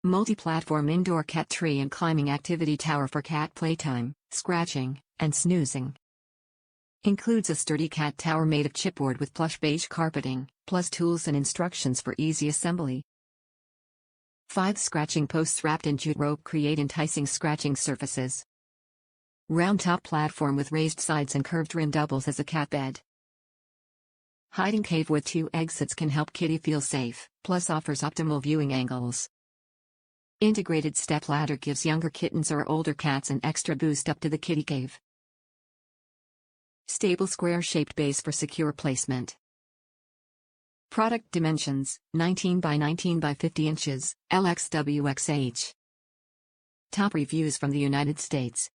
Multi-platform indoor cat tree and climbing activity tower for cat playtime, scratching, and snoozing. Includes a sturdy cat tower made of chipboard with plush beige carpeting, plus tools and instructions for easy assembly. 5 scratching posts wrapped in jute rope create enticing scratching surfaces. Round top platform with raised sides and curved rim doubles as a cat bed. Hiding cave with 2 exits can help kitty feel safe, plus offers optimal viewing angles. Integrated step ladder gives younger kittens or older cats an extra boost up to the kitty cave. Stable square-shaped base for secure placement. Product dimensions, 19 by 19 by 50 inches, LxWxH. Top reviews from the United States.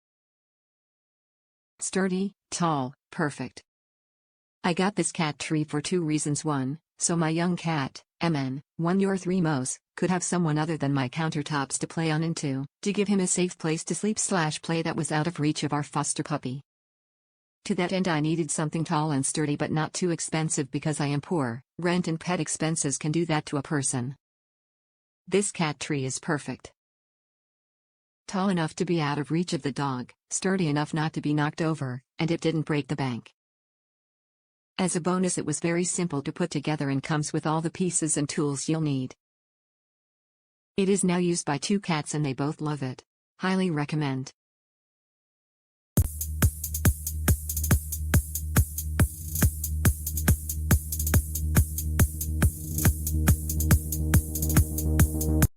Sturdy, tall, perfect. I got this cat tree for 2 reasons. 1, so my young cat, MN, 1 or 3 Mos, could have someone other than my countertops to play on, and 2, to give him a safe place to sleep/play that was out of reach of our foster puppy. To that end I needed something tall and sturdy but not too expensive because I am poor. Rent and pet expenses can do that to a person. This cat tree is perfect. Tall enough to be out of reach of the dog, sturdy enough not to be knocked over, and it didn't break the bank. As a bonus, it was very simple to put together and comes with all the pieces and tools you'll need. It is now used by 2 cats and they both love it. Highly recommend.